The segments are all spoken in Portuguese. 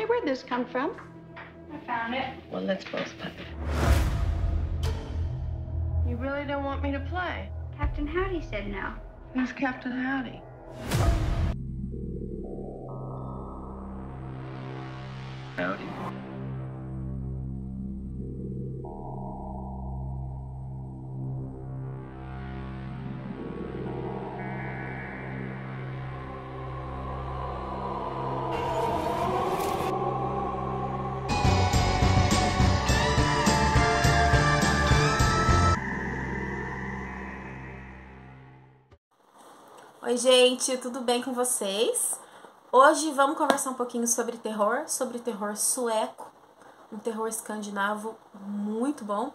where'd this come from? I found it. Well, let's both play. You really don't want me to play? Captain Howdy said no. Who's Captain Howdy? Howdy. Oi gente, tudo bem com vocês? Hoje vamos conversar um pouquinho sobre terror sueco, um terror escandinavo muito bom.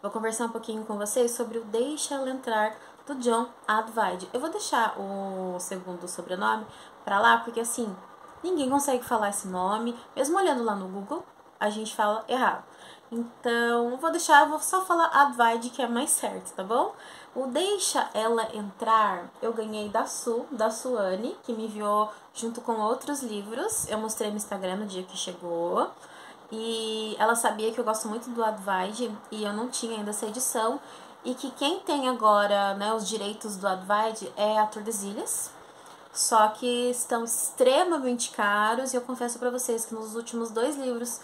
Vou conversar um pouquinho com vocês sobre o Deixa Ela Entrar, do John Ajvide. Eu vou deixar o segundo sobrenome pra lá, porque assim, ninguém consegue falar esse nome, mesmo olhando lá no Google, a gente fala errado. Então, vou só falar Ajvide, que é mais certo, tá bom? O Deixa Ela Entrar, eu ganhei da Suane, que me enviou junto com outros livros. Eu mostrei no Instagram no dia que chegou. E ela sabia que eu gosto muito do Ajvide e eu não tinha ainda essa edição. E que quem tem agora, né, os direitos do Ajvide é a Tordesilhas. Só que estão extremamente caros e eu confesso pra vocês que nos últimos 2 livros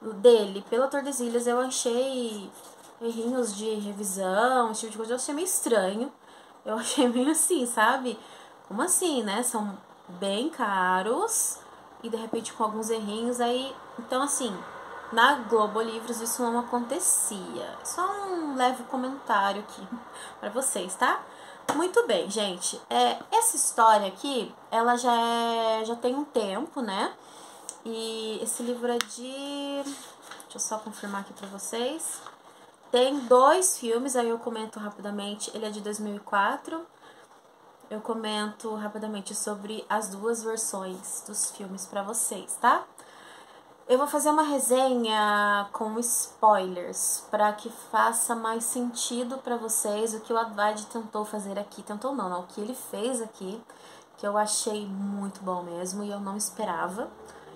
dele, pela Tordesilhas, eu achei errinhos de revisão, esse tipo de coisa. Eu achei meio estranho. Eu achei meio assim, sabe? Como assim, né? São bem caros e de repente com alguns errinhos aí. Então, assim, na Globo Livros isso não acontecia. Só um leve comentário aqui pra vocês, tá? Muito bem, gente. Essa história aqui, ela já tem um tempo, né? E esse livro é de... Deixa eu só confirmar aqui pra vocês. Tem 2 filmes, aí eu comento rapidamente. Ele é de 2004. Eu comento rapidamente sobre as 2 versões dos filmes pra vocês, tá? Eu vou fazer uma resenha com spoilers, pra que faça mais sentido pra vocês o que o Ajvide tentou fazer aqui. Tentou não, o que ele fez aqui, que eu achei muito bom mesmo e eu não esperava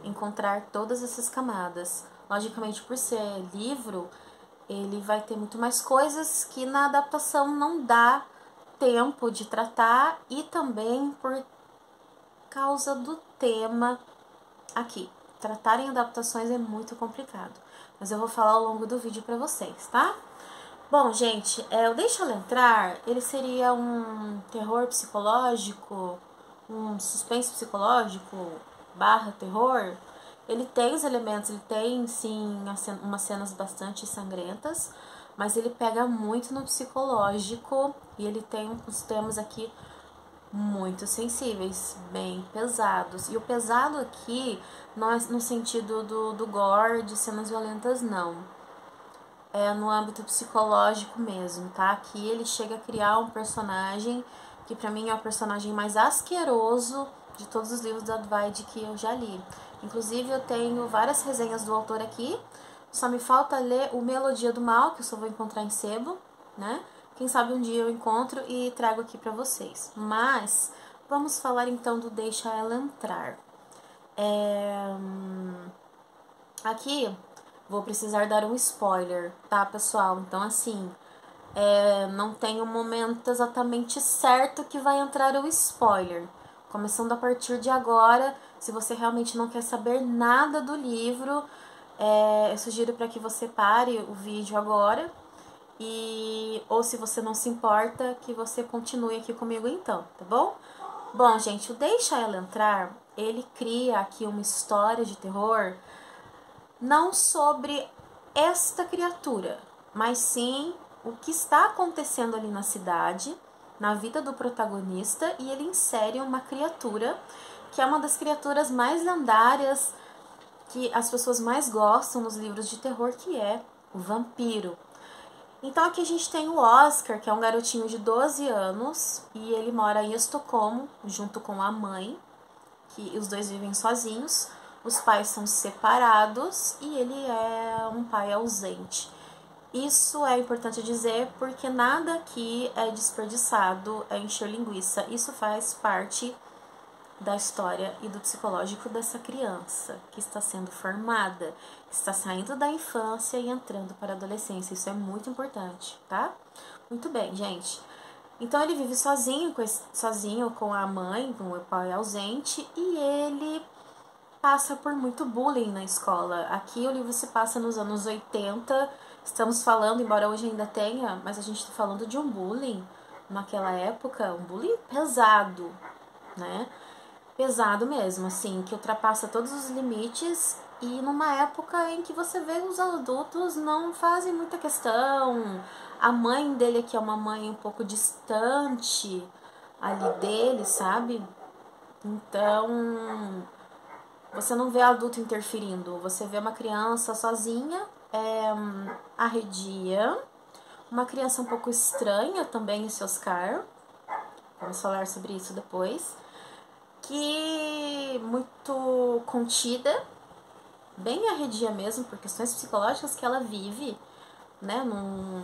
encontrar todas essas camadas. Logicamente, por ser livro, ele vai ter muito mais coisas que na adaptação não dá tempo de tratar e também por causa do tema aqui. Tratar em adaptações é muito complicado, mas eu vou falar ao longo do vídeo pra vocês, tá? Bom, gente, o Deixa Ela Entrar, ele seria um terror psicológico, um suspense psicológico / terror. Ele tem os elementos, ele tem sim umas cenas bastante sangrentas, mas ele pega muito no psicológico e ele tem uns temas aqui muito sensíveis, bem pesados. E o pesado aqui não é no sentido do gore, de cenas violentas, não. É no âmbito psicológico mesmo, tá? Aqui ele chega a criar um personagem que pra mim é o personagem mais asqueroso de todos os livros do Ajvide que eu já li. Inclusive eu tenho várias resenhas do autor aqui, só me falta ler o Melodia do Mal, que eu só vou encontrar em sebo, né? Quem sabe um dia eu encontro e trago aqui pra vocês. Mas vamos falar então do Deixa Ela Entrar. Aqui vou precisar dar um spoiler, tá, pessoal? Então assim, não tem um momento exatamente certo que vai entrar o spoiler. Começando a partir de agora, se você realmente não quer saber nada do livro, eu sugiro para que você pare o vídeo agora, ou se você não se importa, que você continue aqui comigo então, tá bom? Bom, gente, o Deixa Ela Entrar, ele cria aqui uma história de terror, não sobre esta criatura, mas sim o que está acontecendo ali na cidade, na vida do protagonista, e ele insere uma criatura que é uma das criaturas mais lendárias que as pessoas mais gostam nos livros de terror, que é o vampiro. Então aqui a gente tem o Oscar, que é um garotinho de 12 anos, e ele mora em Estocolmo, junto com a mãe, que os dois vivem sozinhos. Os pais são separados e ele é um pai ausente. Isso é importante dizer porque nada aqui é desperdiçado, é encher linguiça. Isso faz parte da história e do psicológico dessa criança que está sendo formada, está saindo da infância e entrando para a adolescência. Isso é muito importante, tá? Muito bem, gente. Então ele vive sozinho com a mãe, com o pai ausente, e ele passa por muito bullying na escola. Aqui o livro se passa nos anos 80, estamos falando, embora hoje ainda tenha, mas a gente está falando de um bullying naquela época, um bullying pesado, né? Pesado mesmo, assim, que ultrapassa todos os limites e numa época em que você vê os adultos não fazem muita questão. A mãe dele aqui é uma mãe um pouco distante ali dele, sabe? Então, você não vê adulto interferindo, você vê uma criança sozinha, arredia, uma criança um pouco estranha também, esse Oscar, vamos falar sobre isso depois, que muito contida, bem arredia mesmo, por questões psicológicas que ela vive, né?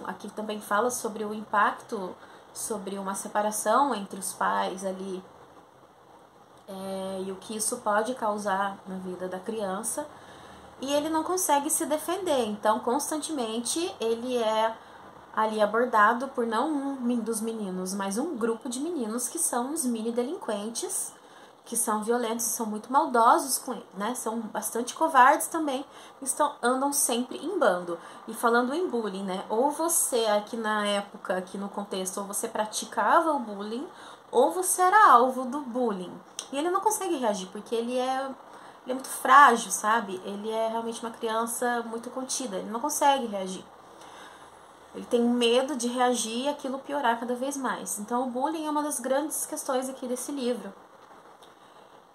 Aqui também fala sobre o impacto, sobre uma separação entre os pais ali, e o que isso pode causar na vida da criança, e ele não consegue se defender, então constantemente ele é ali abordado por não um dos meninos, mas um grupo de meninos que são os mini delinquentes, que são violentos e são muito maldosos com ele, né? São bastante covardes também, andam sempre em bando. E falando em bullying, né? Ou você, aqui na época, aqui no contexto, ou você praticava o bullying, ou você era alvo do bullying. E ele não consegue reagir, porque ele é muito frágil, sabe? Ele é realmente uma criança muito contida, ele não consegue reagir. Ele tem medo de reagir e aquilo piorar cada vez mais. Então o bullying é uma das grandes questões aqui desse livro.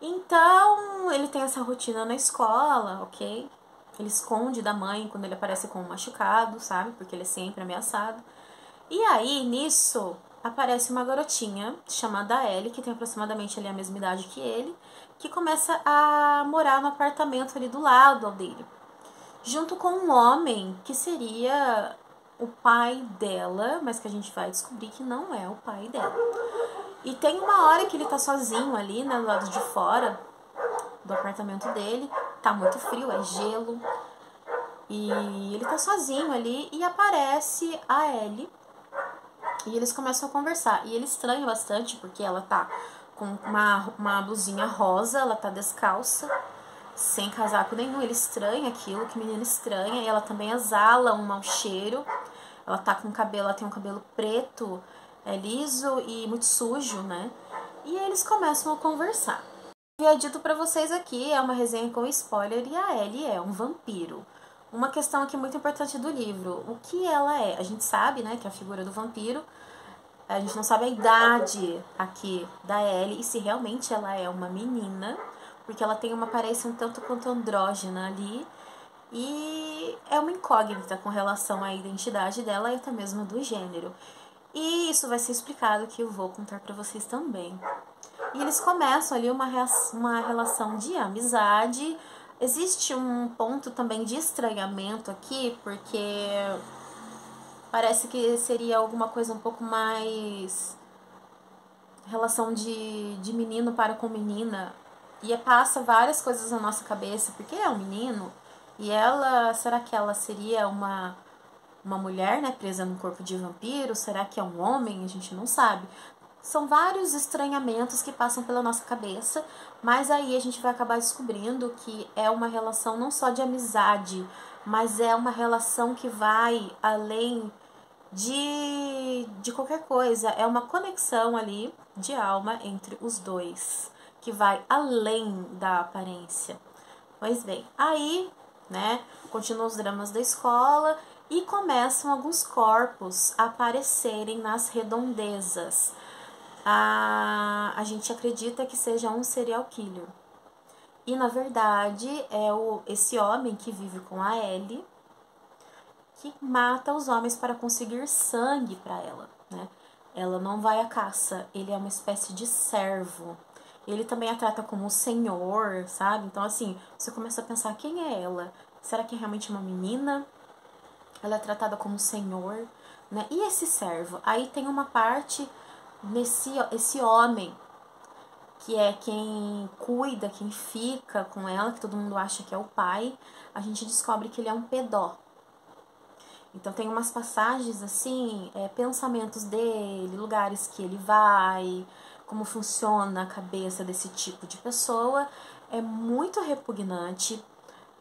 Então, ele tem essa rotina na escola, ok? Ele esconde da mãe quando ele aparece com um machucado, sabe? Porque ele é sempre ameaçado. E aí, nisso, aparece uma garotinha chamada Ellie, que tem aproximadamente ali a mesma idade que ele, que começa a morar no apartamento ali do lado dele. Junto com um homem que seria o pai dela, mas que a gente vai descobrir que não é o pai dela. E tem uma hora que ele tá sozinho ali, né, do lado de fora do apartamento dele. Tá muito frio, é gelo. E ele tá sozinho ali e aparece a Ellie. E eles começam a conversar. E ele estranha bastante porque ela tá com uma blusinha rosa, ela tá descalça, sem casaco nenhum. Ele estranha aquilo, que menina estranha. E ela também exala um mau cheiro. Ela tá com cabelo, ela tem um cabelo preto, liso e muito sujo, né? E eles começam a conversar. Eu havia dito pra vocês aqui, é uma resenha com spoiler, e a Ellie é um vampiro. Uma questão aqui muito importante do livro, o que ela é? A gente sabe, né, que é a figura do vampiro, a gente não sabe a idade aqui da Ellie e se realmente ela é uma menina, porque ela tem uma aparência um tanto quanto andrógena ali, e é uma incógnita com relação à identidade dela e até mesmo do gênero. E isso vai ser explicado que eu vou contar pra vocês também. E eles começam ali uma relação de amizade. Existe um ponto também de estranhamento aqui, porque parece que seria alguma coisa um pouco mais relação de menino para com menina. E passa várias coisas na nossa cabeça, porque é um menino. E ela, será que ela seria uma mulher, né, presa num corpo de vampiro? Será que é um homem? A gente não sabe. São vários estranhamentos que passam pela nossa cabeça, mas aí a gente vai acabar descobrindo que é uma relação não só de amizade, mas é uma relação que vai além de qualquer coisa. É uma conexão ali de alma entre os dois, que vai além da aparência. Pois bem, aí, né, continuam os dramas da escola e começam alguns corpos a aparecerem nas redondezas. A gente acredita que seja um serial killer. E na verdade é esse homem que vive com a Ellie que mata os homens para conseguir sangue para ela, né? Ela não vai à caça, ele é uma espécie de servo. Ele também a trata como um senhor, sabe? Então assim, você começa a pensar, quem é ela? Será que é realmente uma menina? Ela é tratada como senhor, né? E esse servo? Aí tem uma parte esse homem, que é quem cuida, quem fica com ela, que todo mundo acha que é o pai, a gente descobre que ele é um pedó. Então tem umas passagens assim, pensamentos dele, lugares que ele vai, como funciona a cabeça desse tipo de pessoa. É muito repugnante.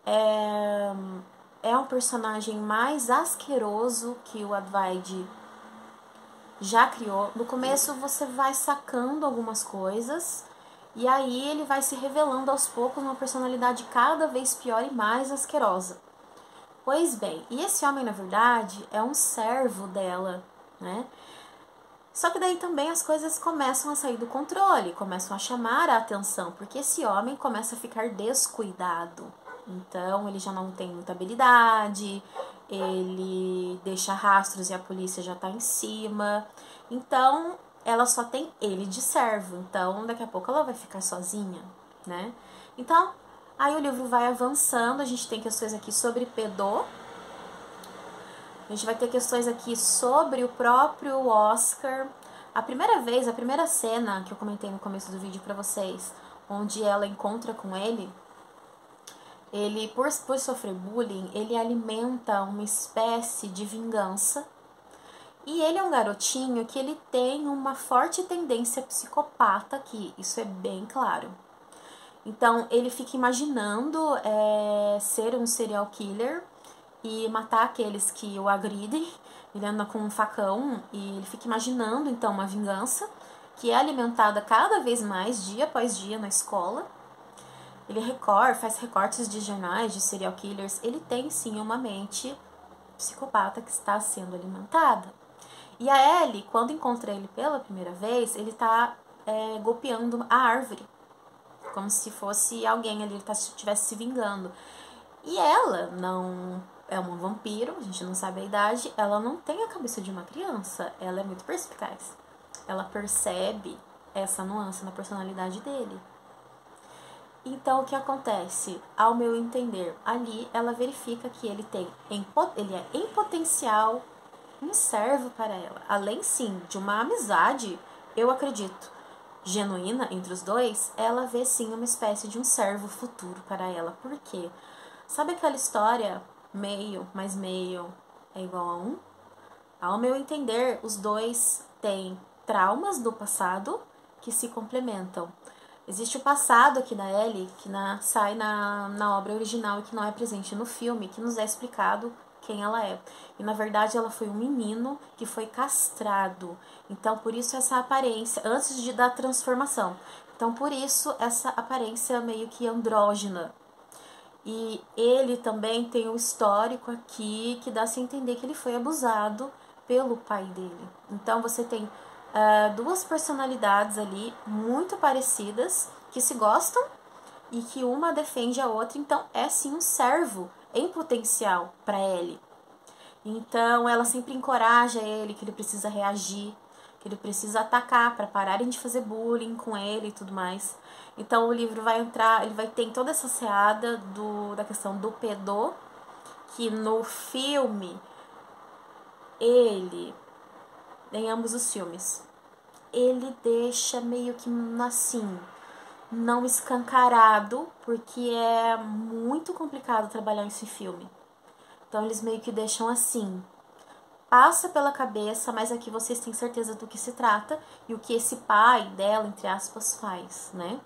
É um personagem mais asqueroso que o Advaide já criou. No começo você vai sacando algumas coisas e aí ele vai se revelando aos poucos uma personalidade cada vez pior e mais asquerosa. Pois bem, e esse homem, na verdade, é um servo dela, né? Só que daí também as coisas começam a sair do controle, começam a chamar a atenção, porque esse homem começa a ficar descuidado. Então, ele já não tem muita habilidade, ele deixa rastros e a polícia já tá em cima. Então, ela só tem ele de servo, então daqui a pouco ela vai ficar sozinha, né? Então, aí o livro vai avançando, a gente tem questões aqui sobre Pedó, a gente vai ter questões aqui sobre o próprio Oscar. A primeira cena que eu comentei no começo do vídeo pra vocês, onde ela encontra com ele, por sofrer bullying, ele alimenta uma espécie de vingança. E ele é um garotinho que ele tem uma forte tendência psicopata aqui, isso é bem claro. Então, ele fica imaginando ser um serial killer e matar aqueles que o agridem. Ele anda com um facão e ele fica imaginando, então, uma vingança que é alimentada cada vez mais, dia após dia, na escola. Ele faz recortes de jornais de serial killers. Ele tem, sim, uma mente psicopata que está sendo alimentada. E a Ellie, quando encontra ele pela primeira vez, ele tá golpeando a árvore. Como se fosse alguém ali, ele estivesse se vingando. E ela não é um vampiro, a gente não sabe a idade, ela não tem a cabeça de uma criança, ela é muito perspicaz. Ela percebe essa nuance na personalidade dele. Então, o que acontece? Ao meu entender, ali ela verifica que ele é em potencial um servo para ela. Além, sim, de uma amizade, eu acredito, genuína entre os dois, ela vê, sim, uma espécie de um servo futuro para ela. Por quê? Sabe aquela história, meio mais meio é igual a 1? Ao meu entender, os dois têm traumas do passado que se complementam. Existe o passado aqui da Ellie, que sai na obra original e que não é presente no filme, que nos é explicado quem ela é. E na verdade ela foi um menino que foi castrado. Então por isso essa aparência, antes da transformação. Então por isso essa aparência meio que andrógena. E ele também tem um histórico aqui que dá-se a entender que ele foi abusado pelo pai dele. Então você tem duas personalidades ali muito parecidas, que se gostam e que uma defende a outra. Então é sim um servo em potencial para ele. Então ela sempre encoraja ele, que ele precisa reagir, que ele precisa atacar para pararem de fazer bullying com ele e tudo mais. Então o livro vai entrar, ele vai ter toda essa seada da questão do pedó, que no filme, em ambos os filmes, ele deixa meio que assim, não escancarado, porque é muito complicado trabalhar esse filme. Então eles meio que deixam assim, passa pela cabeça, mas aqui vocês têm certeza do que se trata e o que esse pai dela, entre aspas, faz, né?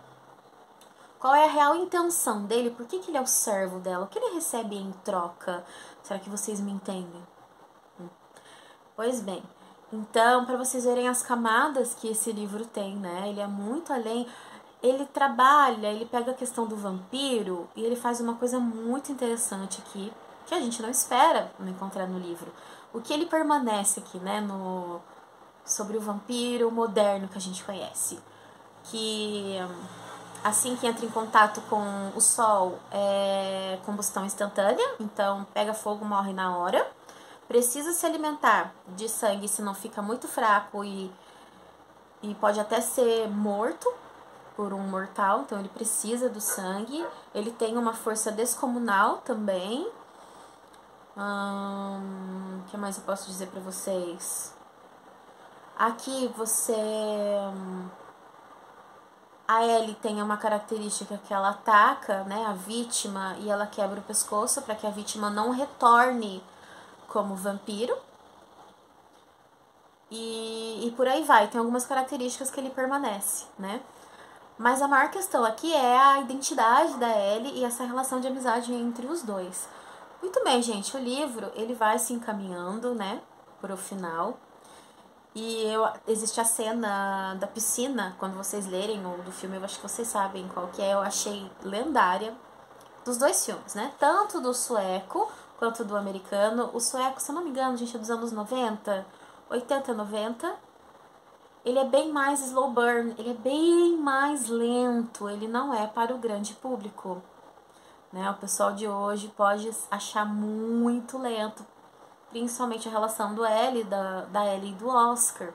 Qual é a real intenção dele? Por que ele é o servo dela? O que ele recebe em troca? Será que vocês me entendem? Pois bem, então, para vocês verem as camadas que esse livro tem, né? Ele é muito além. Ele trabalha, ele pega a questão do vampiro e ele faz uma coisa muito interessante aqui, que a gente não espera encontrar no livro. O que ele permanece aqui, né? Sobre o vampiro moderno que a gente conhece. Que assim que entra em contato com o sol é combustão instantânea, então pega fogo, morre na hora. Precisa se alimentar de sangue, senão fica muito fraco e pode até ser morto por um mortal, então ele precisa do sangue. Ele tem uma força descomunal também. O que mais eu posso dizer pra vocês? Aqui você A Ellie tem uma característica que ela ataca, né, a vítima e ela quebra o pescoço para que a vítima não retorne como vampiro. E por aí vai, tem algumas características que ele permanece, né? Mas a maior questão aqui é a identidade da Ellie e essa relação de amizade entre os dois. Muito bem, gente, o livro ele vai se encaminhando, né, pro final. E existe a cena da piscina, quando vocês lerem o do filme, eu acho que vocês sabem qual que é, eu achei lendária, dos dois filmes, né? Tanto do sueco quanto do americano. O sueco, se eu não me engano, gente, é dos anos 90, 80, 90. Ele é bem mais slow burn, ele é bem mais lento, ele não é para o grande público, né? O pessoal de hoje pode achar muito lento, principalmente a relação do Ellie, da Ellie e do Oscar.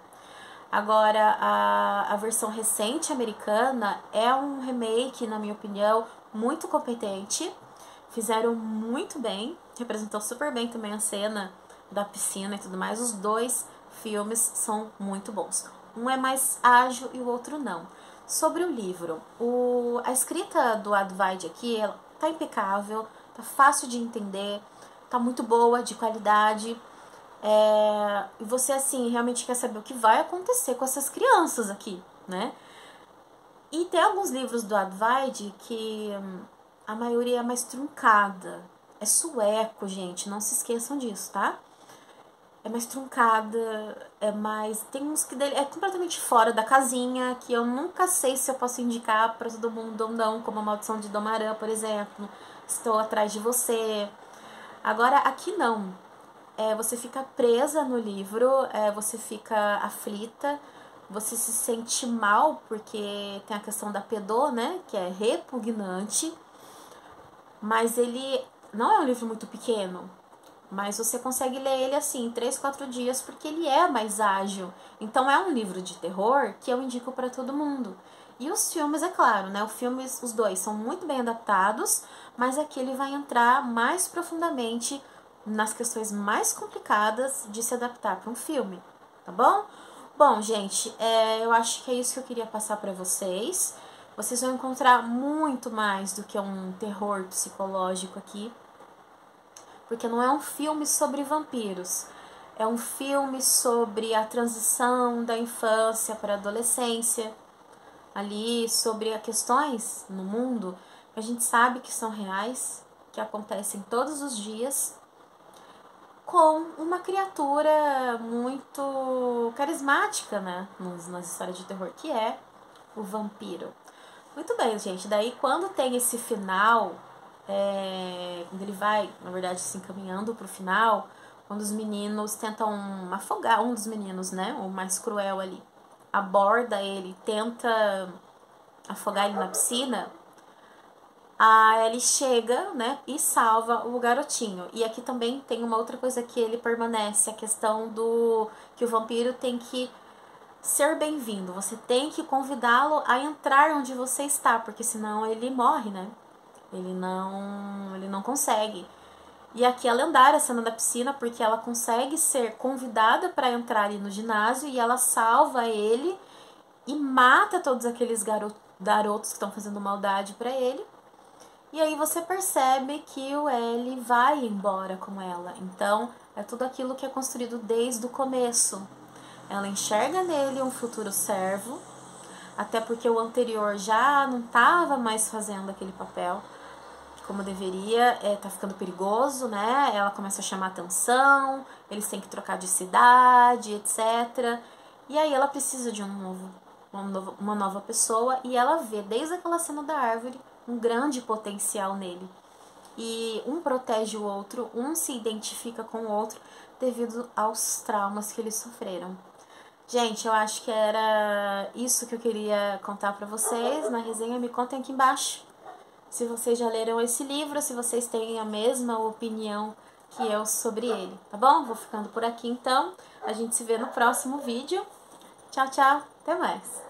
Agora, a versão recente americana é um remake, na minha opinião, muito competente. Fizeram muito bem, representou super bem também a cena da piscina e tudo mais. Os dois filmes são muito bons. Um é mais ágil e o outro não. Sobre o livro, a escrita do Advaide aqui, ela tá impecável, tá fácil de entender, tá muito boa, de qualidade. E você, assim, realmente quer saber o que vai acontecer com essas crianças aqui, né? E tem alguns livros do Advaide que a maioria é mais truncada. É sueco, gente, não se esqueçam disso, tá? É mais truncada, é mais... Tem uns que dele é completamente fora da casinha, que eu nunca sei se eu posso indicar pra todo mundo ou não, como A Maldição de Domarã, por exemplo. Estou Atrás de Você. Agora, aqui não. Você fica presa no livro, você fica aflita, você se sente mal, porque tem a questão da pedô, né, que é repugnante, mas ele não é um livro muito pequeno, mas você consegue ler ele assim, em 3, 4 dias, porque ele é mais ágil. Então é um livro de terror que eu indico para todo mundo. E os filmes, é claro, né, os dois são muito bem adaptados, mas aqui ele vai entrar mais profundamente nas questões mais complicadas de se adaptar para um filme, tá bom? Bom, gente, eu acho que é isso que eu queria passar para vocês. Vocês vão encontrar muito mais do que um terror psicológico aqui, porque não é um filme sobre vampiros, é um filme sobre a transição da infância para a adolescência, ali sobre as questões no mundo que a gente sabe que são reais, que acontecem todos os dias, com uma criatura muito carismática, né, nas histórias de terror, que é o vampiro. Muito bem, gente, daí quando tem esse final, quando ele vai, na verdade, se encaminhando pro final, quando os meninos tentam afogar, um dos meninos, né, o mais cruel ali, aborda ele, tenta afogar ele na piscina, a Ellie chega, né, e salva o garotinho. E aqui também tem uma outra coisa que ele permanece, a questão do que o vampiro tem que ser bem-vindo. Você tem que convidá-lo a entrar onde você está, porque senão ele morre, né? Ele não consegue. E aqui é lendária a cena da piscina, porque ela consegue ser convidada para entrar ali no ginásio e ela salva ele e mata todos aqueles garotos que estão fazendo maldade para ele. E aí você percebe que o Ellie vai embora com ela. Então, é tudo aquilo que é construído desde o começo. Ela enxerga nele um futuro servo, até porque o anterior já não estava mais fazendo aquele papel como deveria, tá ficando perigoso, né? Ela começa a chamar atenção, eles têm que trocar de cidade, etc. E aí ela precisa de uma nova pessoa, e ela vê, desde aquela cena da árvore, um grande potencial nele. E um protege o outro, um se identifica com o outro devido aos traumas que eles sofreram. Gente, eu acho que era isso que eu queria contar pra vocês. Na resenha, me contem aqui embaixo se vocês já leram esse livro, se vocês têm a mesma opinião que eu sobre ele, tá bom? Vou ficando por aqui então. A gente se vê no próximo vídeo. Tchau, tchau. Até mais.